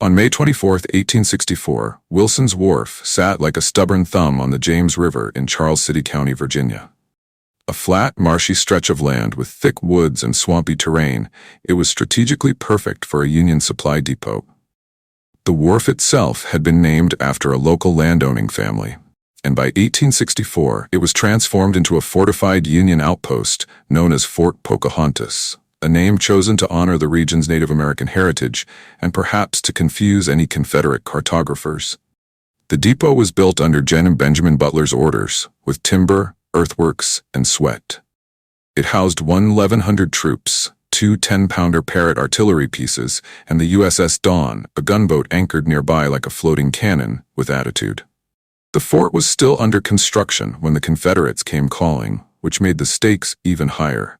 On May 24, 1864, Wilson's Wharf sat like a stubborn thumb on the James River in Charles City County, Virginia. A flat, marshy stretch of land with thick woods and swampy terrain, it was strategically perfect for a Union supply depot. The wharf itself had been named after a local landowning family, and by 1864 it was transformed into a fortified Union outpost known as Fort Pocahontas, a name chosen to honor the region's Native American heritage and perhaps to confuse any Confederate cartographers. The depot was built under General Benjamin Butler's orders, with timber, earthworks, and sweat. It housed 1,100 troops, 2 10-pounder Parrott artillery pieces, and the USS Dawn, a gunboat anchored nearby like a floating cannon, with attitude. The fort was still under construction when the Confederates came calling, which made the stakes even higher.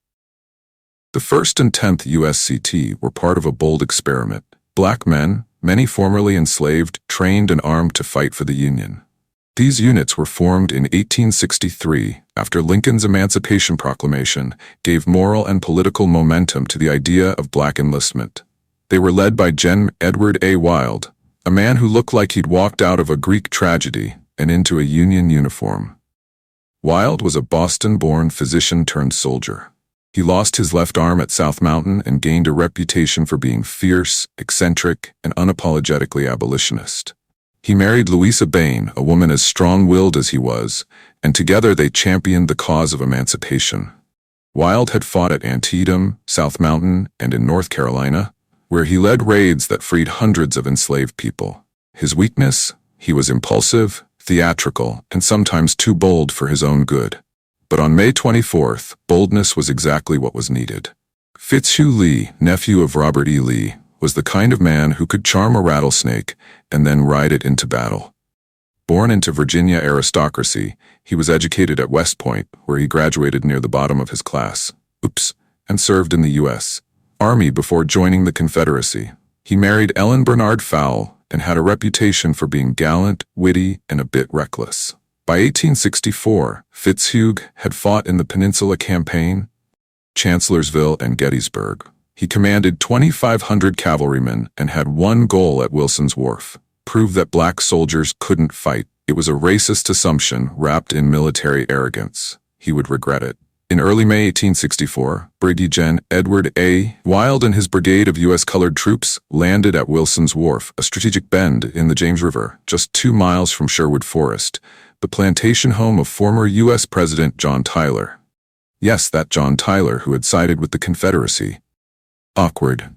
The 1st and 10th USCT were part of a bold experiment. Black men, many formerly enslaved, trained and armed to fight for the Union. These units were formed in 1863 after Lincoln's Emancipation Proclamation gave moral and political momentum to the idea of black enlistment. They were led by Gen. Edward A. Wild, a man who looked like he'd walked out of a Greek tragedy and into a Union uniform. Wild was a Boston-born physician-turned-soldier. He lost his left arm at South Mountain and gained a reputation for being fierce, eccentric, and unapologetically abolitionist. He married Louisa Bain, a woman as strong-willed as he was, and together they championed the cause of emancipation. Wild had fought at Antietam, South Mountain, and in North Carolina, where he led raids that freed hundreds of enslaved people. His weakness? He was impulsive, theatrical, and sometimes too bold for his own good. But on May 24th, boldness was exactly what was needed. Fitzhugh Lee, nephew of Robert E. Lee, was the kind of man who could charm a rattlesnake and then ride it into battle. Born into Virginia aristocracy, he was educated at West Point, where he graduated near the bottom of his class, and served in the U.S. Army before joining the Confederacy. He married Ellen Bernard Fowle and had a reputation for being gallant, witty, and a bit reckless. By 1864, Fitzhugh had fought in the Peninsula Campaign, Chancellorsville, and Gettysburg. He commanded 2,500 cavalrymen and had one goal at Wilson's Wharf: prove that black soldiers couldn't fight. It was a racist assumption wrapped in military arrogance. He would regret it. In early May 1864, Brigadier Gen. Edward A. Wild and his brigade of U.S. colored troops landed at Wilson's Wharf, a strategic bend in the James River, just 2 miles from Sherwood Forest, the plantation home of former U.S. President John Tyler. Yes, that John Tyler who had sided with the Confederacy. Awkward.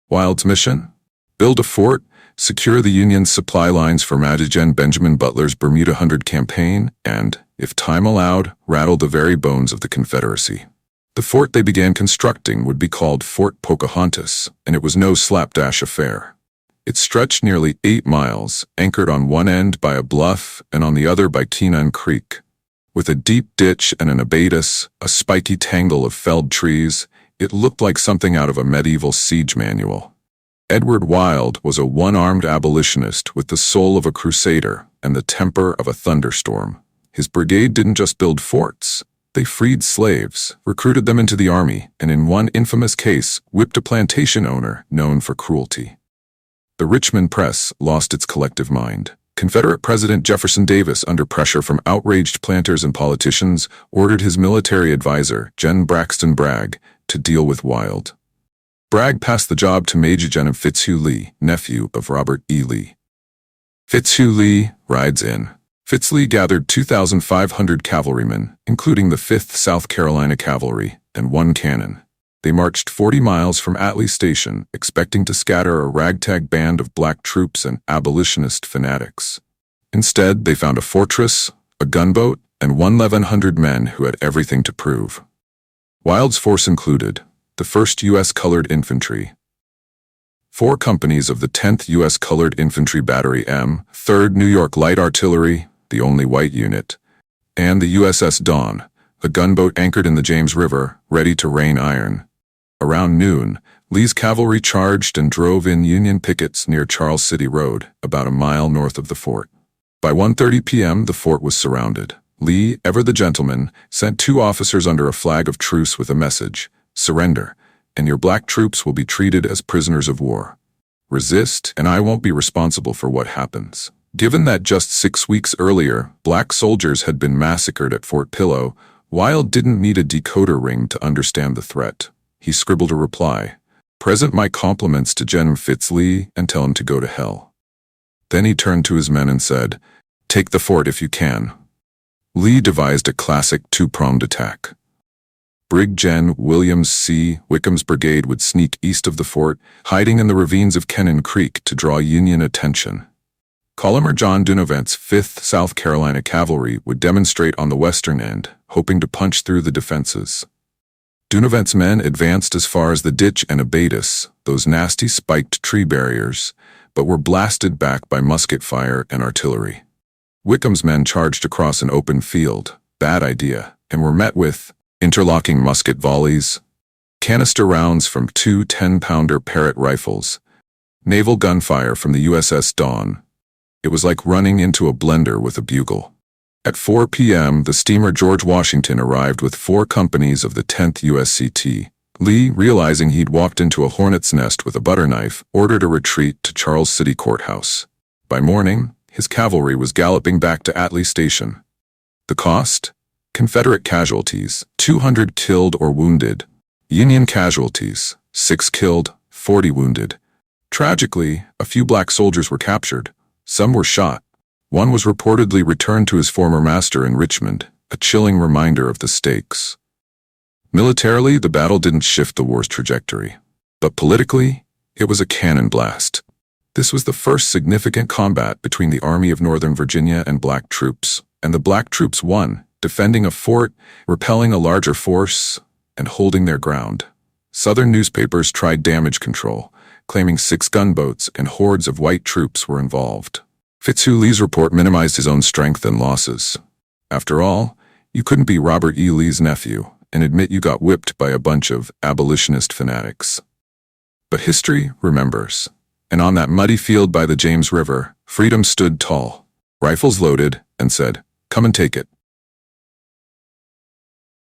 Wild's mission? Build a fort, secure the Union's supply lines for Major Gen. Benjamin Butler's Bermuda Hundred campaign, and, if time allowed, rattle the very bones of the Confederacy. The fort they began constructing would be called Fort Pocahontas, and it was no slapdash affair. It stretched nearly 8 miles, anchored on one end by a bluff and on the other by Keenan Creek. With a deep ditch and an abatis, a spiky tangle of felled trees, it looked like something out of a medieval siege manual. Edward Wild was a one-armed abolitionist with the soul of a crusader and the temper of a thunderstorm. His brigade didn't just build forts. They freed slaves, recruited them into the army, and in one infamous case, whipped a plantation owner known for cruelty. The Richmond press lost its collective mind. Confederate President Jefferson Davis, under pressure from outraged planters and politicians, ordered his military advisor, Gen. Braxton Bragg, to deal with Wild. Bragg passed the job to Major Gen. Fitzhugh Lee, nephew of Robert E. Lee. Fitzhugh Lee rides in. Fitz-Lee gathered 2,500 cavalrymen, including the 5th South Carolina Cavalry, and 1 cannon. They marched 40 miles from Atlee Station, expecting to scatter a ragtag band of black troops and abolitionist fanatics. Instead, they found a fortress, a gunboat, and 1,100 men who had everything to prove. Wild's force included the 1st U.S. Colored Infantry, 4 companies of the 10th U.S. Colored Infantry Battery M, 3rd New York Light Artillery, the only white unit, and the USS Dawn, a gunboat anchored in the James River, ready to rain iron. Around noon, Lee's cavalry charged and drove in Union pickets near Charles City Road, about a mile north of the fort. By 1:30 p.m., the fort was surrounded. Lee, ever the gentleman, sent 2 officers under a flag of truce with a message: "Surrender, and your black troops will be treated as prisoners of war." Resist, and I won't be responsible for what happens. Given that just 6 weeks earlier, black soldiers had been massacred at Fort Pillow, Wild didn't need a decoder ring to understand the threat. He scribbled a reply. Present my compliments to General Lee and tell him to go to hell. Then he turned to his men and said, take the fort if you can. Lee devised a classic two-pronged attack. Brig Gen. William C. Wickham's brigade would sneak east of the fort, hiding in the ravines of Kennon Creek to draw Union attention. Colonel John Dunavant's 5th South Carolina Cavalry would demonstrate on the western end, hoping to punch through the defenses. Dunavant's men advanced as far as the ditch and abatis, those nasty spiked tree barriers, but were blasted back by musket fire and artillery. Wickham's men charged across an open field, bad idea, and were met with interlocking musket volleys, canister rounds from 2 10-pounder Parrott rifles, naval gunfire from the USS Dawn. It was like running into a blender with a bugle. At 4 p.m., the steamer George Washington arrived with 4 companies of the 10th USCT. Lee, realizing he'd walked into a hornet's nest with a butter knife, ordered a retreat to Charles City Courthouse. By morning, his cavalry was galloping back to Atlee Station. The cost? Confederate casualties, 200 killed or wounded. Union casualties, 6 killed, 40 wounded. Tragically, a few black soldiers were captured. Some were shot. One was reportedly returned to his former master in Richmond, a chilling reminder of the stakes. Militarily, the battle didn't shift the war's trajectory. But politically, it was a cannon blast. This was the first significant combat between the Army of Northern Virginia and black troops, and the black troops won, defending a fort, repelling a larger force, and holding their ground. Southern newspapers tried damage control, claiming 6 gunboats and hordes of white troops were involved. Fitzhugh Lee's report minimized his own strength and losses. After all, you couldn't be Robert E. Lee's nephew and admit you got whipped by a bunch of abolitionist fanatics. But history remembers. And on that muddy field by the James River, freedom stood tall, rifles loaded, and said, "Come and take it."